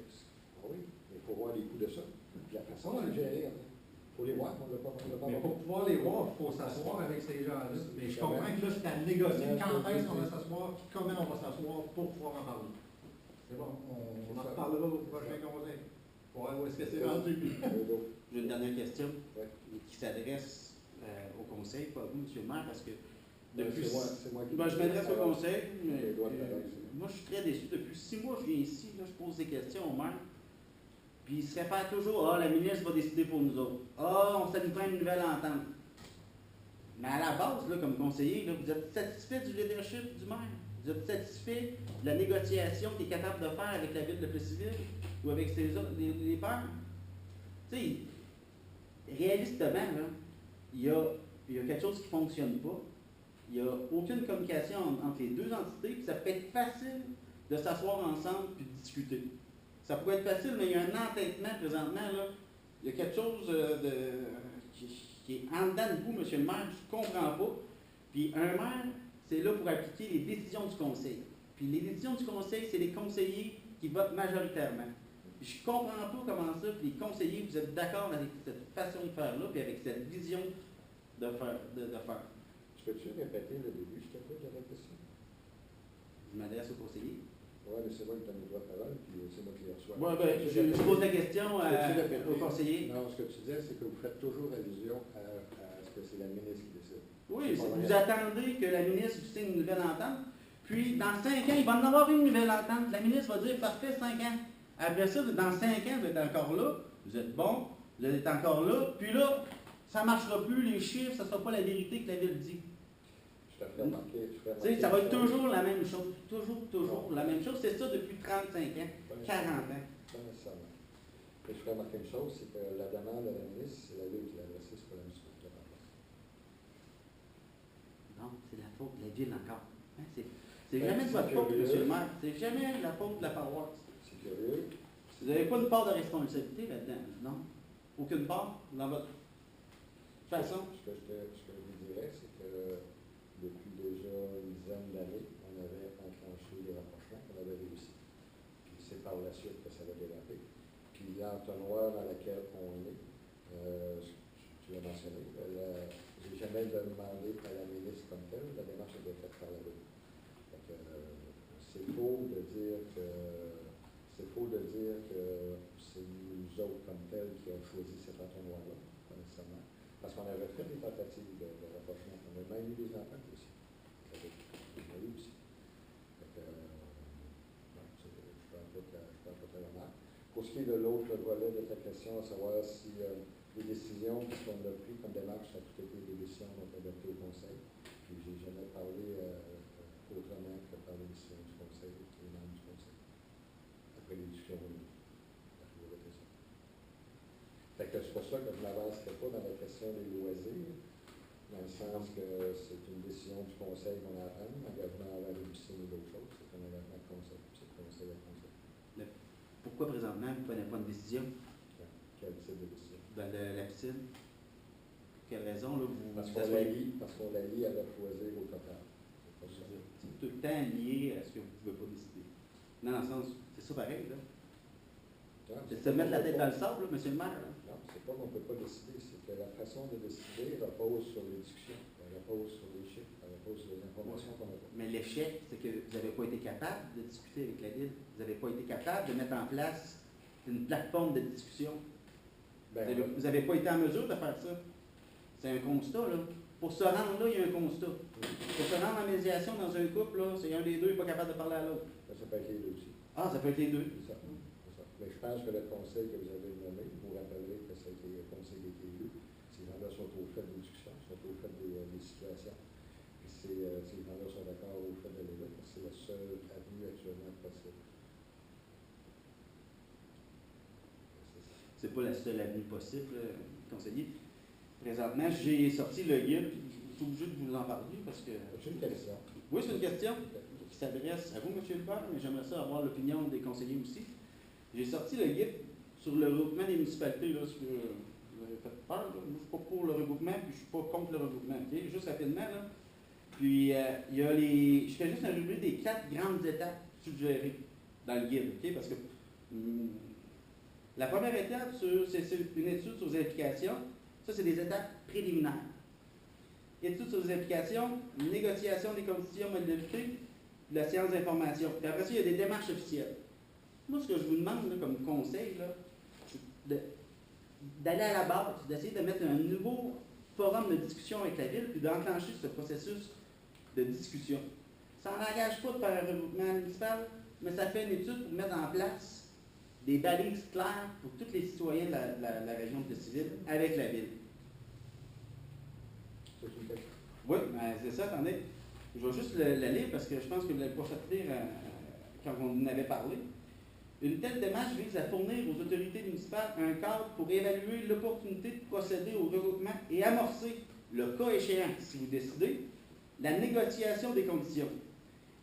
[SPEAKER 1] il faut voir les coûts de ça. Puis la façon de le gérer, il faut les voir, on ne l'a pas.
[SPEAKER 4] Mais pour pouvoir les voir, il faut s'asseoir avec ces gens-là. Mais je comprends que là, c'est à négocier. Quand est-ce qu'on va s'asseoir, comment on va s'asseoir pour pouvoir en parler. C'est bon, on en reparlera au prochain conseil. Pour voir où est-ce que c'est rendu.
[SPEAKER 3] J'ai une dernière question
[SPEAKER 1] Ouais.
[SPEAKER 3] qui s'adresse au conseil, pas vous, monsieur le maire, parce que depuis...
[SPEAKER 1] C'est moi qui...
[SPEAKER 3] Ben, je m'adresse au conseil, mais
[SPEAKER 1] Les droits de parole, c'est
[SPEAKER 3] moi je suis très déçu. Depuis 6 mois, je viens ici, là, je pose des questions au maire. Puis il se répète toujours, ah, la ministre va décider pour nous autres. Ah, on s'est fait une nouvelle entente. Mais à la base, là, comme conseiller, là, vous êtes satisfait du leadership du maire? Vous êtes satisfait de la négociation qu'il est capable de faire avec la ville de Plessisville ou avec ses autres, les pairs? Tu sais, réalistement, là, il y a quelque chose qui ne fonctionne pas. Il n'y a aucune communication entre les deux entités, puis ça peut être facile de s'asseoir ensemble et de discuter. Ça pourrait être facile, mais il y a un entêtement présentement, là. Il y a quelque chose qui est en dedans de vous, monsieur le maire, je ne comprends pas. Puis un maire, c'est là pour appliquer les décisions du conseil. Puis les décisions du conseil, c'est les conseillers qui votent majoritairement. Puis je ne comprends pas comment ça, puis les conseillers, vous êtes d'accord avec cette façon de faire-là, puis avec cette vision de faire.
[SPEAKER 1] Peux-tu répéter le début, je te pose la question?
[SPEAKER 3] Je m'adresse aux conseillers.
[SPEAKER 1] Oui, mais c'est moi qui donne le droit de parole, puis c'est moi qui les reçois.
[SPEAKER 3] Oui, bien, je pose la question aux conseillers.
[SPEAKER 1] Non, ce que tu disais, c'est que vous faites toujours allusion à ce que c'est la ministre qui décide.
[SPEAKER 3] Oui, vous attendez que la ministre vous signe une nouvelle entente, puis dans 5 ans, il va en avoir une nouvelle entente. La ministre va dire, parfait, 5 ans. Après ça, dans 5 ans, vous êtes encore là, vous êtes bon, vous êtes encore là, puis là, ça ne marchera plus, les chiffres, ça ne sera pas la vérité que la ville dit.
[SPEAKER 1] Je te fais remarquer,
[SPEAKER 3] ça va être toujours la même chose. Toujours la même chose. C'est ça depuis 35 ans, 40 ans.
[SPEAKER 1] Pas nécessairement. Et je fais remarquer une chose, c'est que la demande de la ministre, c'est la ville qui l'a adressée, c'est pas la ministre qui l'a adressée.
[SPEAKER 3] Non, c'est la faute de la ville encore. Hein, c'est jamais de votre faute, monsieur le maire. C'est jamais la faute de la paroisse.
[SPEAKER 1] C'est curieux.
[SPEAKER 3] Vous n'avez pas une part de responsabilité là-dedans, non? Aucune part dans votre façon?
[SPEAKER 1] Ce que je vous dirais, c'est que depuis déjà une dizaine d'années, on avait enclenché les rapprochements, on avait réussi. Puis c'est par la suite que ça va dérapé. Puis l'entonnoir dans laquelle on est, tu l'as mentionné, je n'ai jamais demandé à la ministre comme telle, la démarche a été faite par la ville. C'est faux de dire que c'est nous autres comme tels qui avons choisi cet entonnoir-là, pas nécessairement. Parce qu'on avait fait des tentatives de rapprochement. On a même eu des ententes aussi. On a eu aussi. Non, je ne pense pas très mal. Pour ce qui est de l'autre volet de ta question, à savoir si les décisions qu'on a prises comme démarche, ça a tout été des décisions qu'on a adoptées au Conseil. Puis je n'ai jamais parlé autrement que par les décisions du Conseil et les membres du Conseil. Après les discussions réunies. Fait que c'est pour ça que je ne m'avancerai pas dans la question des loisirs, dans le sens que c'est une décision du Conseil qu'on a à prendre, l'engagement envers les piscines ou d'autres choses, c'est un engagement de Conseil, c'est le Conseil à Conseil.
[SPEAKER 3] Pourquoi présentement vous ne prenez pas de décision?
[SPEAKER 1] Quel type de décision?
[SPEAKER 3] Dans la piscine? Pour quelle raison, là, vous...
[SPEAKER 1] Parce qu'on la lie à la choisir au total. C'est pas ça.
[SPEAKER 3] C'est tout le temps lié à ce que vous ne pouvez pas décider. Non, dans le sens, c'est ça pareil, là. C'est de se mettre la tête dans le sable, là, monsieur le maire. Là.
[SPEAKER 1] Non, c'est pas qu'on ne peut pas décider, c'est que la façon de décider repose sur les discussions, elle repose sur les chiffres, elle repose sur les informations qu'on a.
[SPEAKER 3] Mais l'échec, c'est que vous n'avez pas été capable de discuter avec la ville. Vous n'avez pas été capable de mettre en place une plateforme de discussion. Vous n'avez pas été en mesure de faire ça. C'est un constat, là. Pour se rendre là, il y a un constat. Pour se rendre en médiation dans un couple, là, c'est un des deux qui n'est pas capable de parler à l'autre.
[SPEAKER 1] Ça peut être les deux aussi.
[SPEAKER 3] Ah, ça peut être les deux.
[SPEAKER 1] C'est ça. Mais je pense que le conseil que vous avez nommé, vous rappellerez que ça a été le conseil qui a été élu. Ces gens-là sont au fait des discussions, sont au fait des situations. Et ces gens-là sont d'accord au fait de l'élu, parce que c'est la seule avenue actuellement possible.
[SPEAKER 3] C'est pas la seule avenue possible, conseiller. Présentement, j'ai sorti le guide, je suis obligé de vous en parler parce que...
[SPEAKER 1] C'est une question.
[SPEAKER 3] Oui, c'est une question qui s'adresse à vous, M. le maire, mais j'aimerais ça avoir l'opinion des conseillers aussi. J'ai sorti le guide sur le regroupement des municipalités, là, ce que vous avez fait peur. Là. Moi, je ne suis pas pour le regroupement, puis je ne suis pas contre le regroupement. Okay? Juste rapidement, là. Puis, il y a les... Je fais juste un résumé des 4 grandes étapes suggérées dans le guide, okay? Parce que la première étape, c'est une étude sur les implications. Ça, c'est des étapes préliminaires. Étude sur les implications, négociation des conditions modalités, la séance d'information. Puis après ça, il y a des démarches officielles. Moi, ce que je vous demande là, comme conseil, là, d'aller à la base, d'essayer de mettre un nouveau forum de discussion avec la ville, puis d'enclencher ce processus de discussion. Ça n'engage pas de faire un regroupement municipal, mais ça fait une étude pour mettre en place des balises claires pour tous les citoyens de la région de Plessisville avec la ville.
[SPEAKER 1] C'est une question.
[SPEAKER 3] Oui, ben c'est ça, attendez. Je vais juste la lire parce que je pense que vous ne l'avez pas fait lire quand on en avait parlé. Une telle démarche vise à fournir aux autorités municipales un cadre pour évaluer l'opportunité de procéder au regroupement et amorcer, le cas échéant, si vous décidez, la négociation des conditions.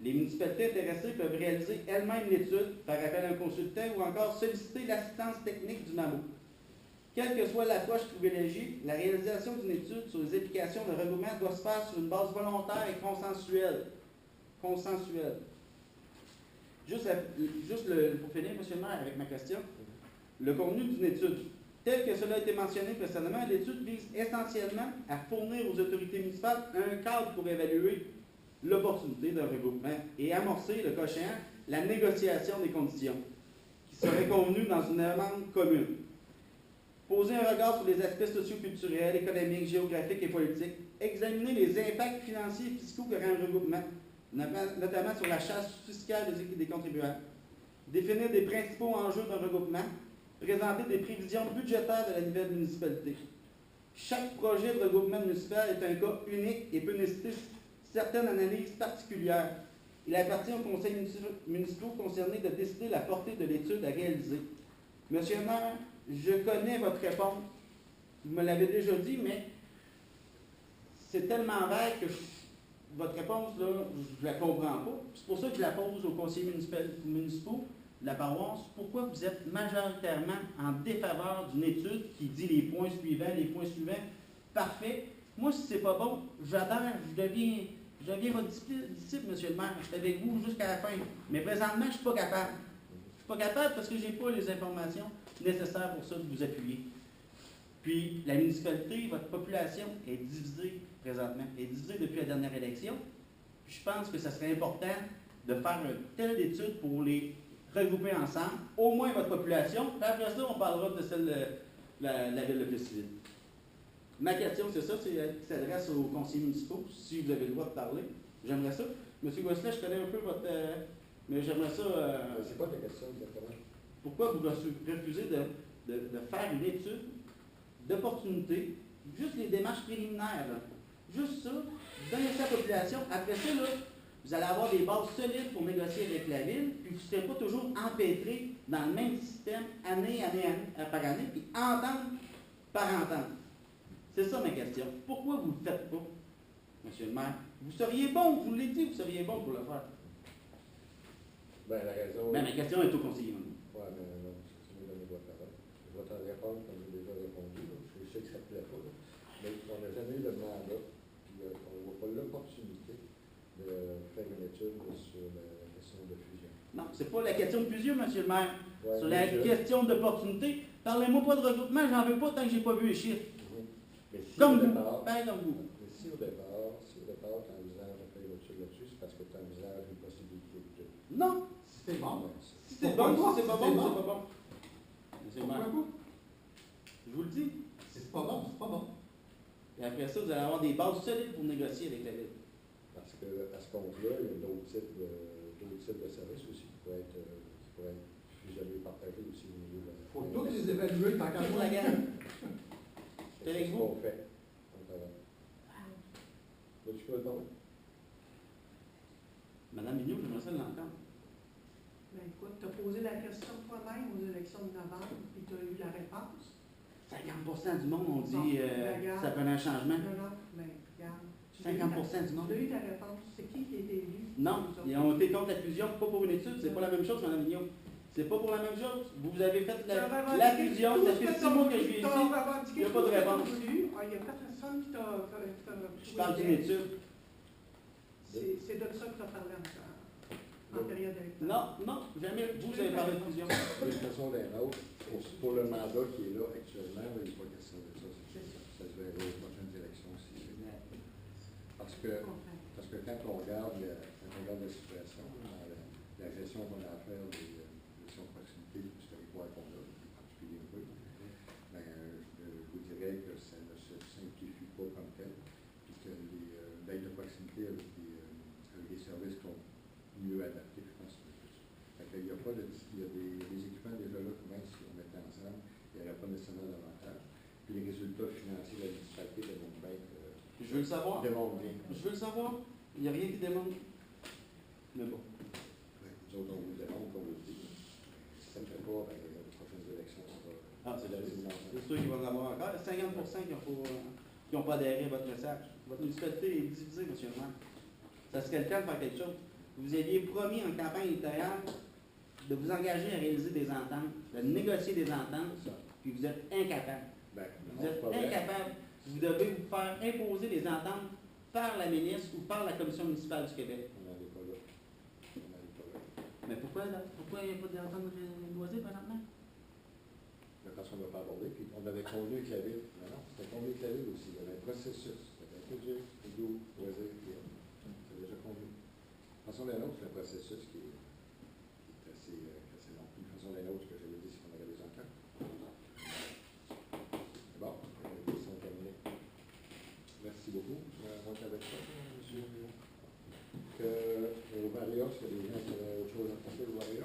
[SPEAKER 3] Les municipalités intéressées peuvent réaliser elles-mêmes l'étude, faire appel à un consultant ou encore solliciter l'assistance technique du MAMO. Quelle que soit l'approche privilégiée, la réalisation d'une étude sur les implications de regroupement doit se faire sur une base volontaire et consensuelle. Pour finir, M. le maire, avec ma question, le contenu d'une étude. Tel que cela a été mentionné précédemment, l'étude vise essentiellement à fournir aux autorités municipales un cadre pour évaluer l'opportunité d'un regroupement et amorcer, le cas échéant, la négociation des conditions qui seraient convenues dans une demande commune. Poser un regard sur les aspects socio-culturels, économiques, géographiques et politiques. Examiner les impacts financiers et fiscaux qu'aurait un regroupement, notamment sur la charge fiscale des contribuables. Définir des principaux enjeux d'un regroupement. Présenter des prévisions budgétaires de la nouvelle municipalité. Chaque projet de regroupement municipal est un cas unique et peut nécessiter certaines analyses particulières. Il appartient aux conseils municipaux concernés de décider la portée de l'étude à réaliser. Monsieur le maire, je connais votre réponse. Vous me l'avez déjà dit, mais c'est tellement vague que votre réponse, là, je ne la comprends pas. C'est pour ça que je la pose aux conseillers municipaux de la paroisse. Pourquoi vous êtes majoritairement en défaveur d'une étude qui dit les points suivants, parfait. Moi, si c'est pas bon, j'adhère, je deviens votre disciple, monsieur le maire. Je suis avec vous jusqu'à la fin. Mais présentement, je ne suis pas capable. Je ne suis pas capable parce que je n'ai pas les informations nécessaires pour ça de vous appuyer. Puis, la municipalité, votre population est divisée présentement, est divisée depuis la dernière élection. Puis, je pense que ça serait important de faire une telle étude pour les regrouper ensemble, au moins votre population. Puis après ça, on parlera de celle de la ville de Plessisville. Ma question, c'est ça, c'est qui s'adresse aux conseillers municipaux, si vous avez le droit de parler. J'aimerais ça. Monsieur Gosselin, je connais un peu votre... mais j'aimerais ça...
[SPEAKER 1] C'est quoi ta question exactement?
[SPEAKER 3] Pourquoi vous refusez de faire une étude d'opportunité, juste les démarches préliminaires, là. Juste ça, donner ça à la population. Après ça, là, vous allez avoir des bases solides pour négocier avec la ville, puis vous ne serez pas toujours empêtré dans le même système année par année, puis entente par entente. C'est ça ma question. Pourquoi vous ne le faites pas, monsieur le maire? Vous seriez bon, je vous l'ai dit, vous seriez bon pour le faire.
[SPEAKER 1] Ben, la raison...
[SPEAKER 3] Ben, ma question est au conseiller.
[SPEAKER 1] Oui, mais non, c'est mieux de donner votre parole. Je vais t'en répondre comme j'ai déjà répondu. Là. Je sais que ça ne plaît pas. Là. Mais on n'a jamais eu le mandat, puis on ne voit pas l'opportunité de faire une étude sur la question de fusion.
[SPEAKER 3] Non, c'est pas la question de fusion, monsieur le maire.
[SPEAKER 1] Ouais,
[SPEAKER 3] sur la question d'opportunité, parlez-moi pas de regroupement, j'en veux pas tant que j'ai pas vu les chiffres.
[SPEAKER 1] Mais si
[SPEAKER 3] Comme
[SPEAKER 1] au
[SPEAKER 3] vous,
[SPEAKER 1] départ,
[SPEAKER 3] comme vous.
[SPEAKER 1] Mais si au départ, tu envisages de faire une étude là-dessus, c'est parce que tu envisages une possibilité de...
[SPEAKER 3] Non.
[SPEAKER 4] C'est bon.
[SPEAKER 3] Si c'est bon, si c'est pas bon, c'est pas bon. Monsieur le maire,
[SPEAKER 4] Pourquoi pas?
[SPEAKER 3] je vous le dis.
[SPEAKER 4] Si c'est pas bon, c'est pas bon.
[SPEAKER 3] Et après ça, vous allez avoir des bases solides pour négocier avec la ville.
[SPEAKER 1] Parce qu'à ce compte-là, il y a d'autres types de services aussi qui pourraient être fusionnés, partagés aussi au niveau de la...
[SPEAKER 4] Faut tous les évaluer tant qu'à
[SPEAKER 3] Pour
[SPEAKER 4] moi.
[SPEAKER 3] la gamme. C'est avec
[SPEAKER 1] ce
[SPEAKER 3] vous.
[SPEAKER 1] qu'on fait. Tu peux le parler?
[SPEAKER 3] Madame Mignot, j'aimerais ça l'entendre.
[SPEAKER 5] Ben écoute, tu as posé la question toi-même aux élections de novembre, puis tu as eu la réponse.
[SPEAKER 3] 50% du monde ont dit
[SPEAKER 5] Bon, regarde.
[SPEAKER 3] ça prenait un changement.
[SPEAKER 5] Non, mais regarde.
[SPEAKER 3] 50% du monde.
[SPEAKER 5] Tu as eu ta réponse. C'est qui a été élu?
[SPEAKER 3] Non, ils ont été contre la fusion, pas pour une étude, c'est pas la même chose, Mme Mignot. C'est pas pour la même chose. Vous avez fait la fusion, ça fait 6 mois que je vis ici. Il n'y a pas de réponse.
[SPEAKER 5] Il n'y a pas personne qui t'a...
[SPEAKER 3] Je parle d'une étude.
[SPEAKER 5] C'est de ça que tu as parlé en période électorale.
[SPEAKER 3] Non, jamais. Vous avez parlé de fusion.
[SPEAKER 1] De toute façon, d'un autre, pour le mandat qui est là actuellement, il n'y a pas question de ça. Ça se verra aux prochaines élections aussi. Parce que quand on regarde la situation, dans la gestion qu'on a à faire des gestions de proximité du territoire qu'on a, en particulier un peu, ben, je vous dirais que ça ne se simplifie pas pas, il y a des équipements déjà là, comment si on mettait ensemble, il n'y aurait pas nécessairement d'avantage. Puis les résultats financiers de la municipalité démontrent bien que.
[SPEAKER 3] Je veux le savoir.
[SPEAKER 1] Démontrent bien.
[SPEAKER 3] Je veux le savoir. Il n'y a rien qui démontre. Mais bon.
[SPEAKER 1] Nous autres, on vous démontre, on vous dit. Si ça ne fait pas, ben, les prochaines élections, on va.
[SPEAKER 3] Ah, c'est sûr qu'ils vont en avoir encore. 50% qui n'ont pas adhéré à votre message. Votre municipalité est divisée, M. le maire. Ça serait le temps de faire quelque chose. Vous aviez promis en campagne intérieure de vous engager à réaliser des ententes, de négocier des ententes, puis vous êtes incapable.
[SPEAKER 1] Ben,
[SPEAKER 3] Vous êtes incapable. Vous devez vous faire imposer des ententes par la ministre ou par la Commission municipale du Québec.
[SPEAKER 1] On n'en est pas là. On n'en est pas là.
[SPEAKER 3] Mais pourquoi il n'y a pas d'entente loisir présentement?
[SPEAKER 1] Parce qu'on ne va pas aborder, puis on avait convenu avec la ville. Non, c'était convenu avec la ville aussi. Il y avait un processus. C'était un peu dur, doux, loisir, puis c'est déjà convenu. De façon d'un autre, c'est un processus qui est assez long. Puis de façon d'un autre, ce que j'avais dit, c'est qu'on avait des enquêtes. Bon, les questions terminées. Merci beaucoup. Moi, avec ça, M. Barrios, il y a des gens qui avaient autre chose à penser au Barrios.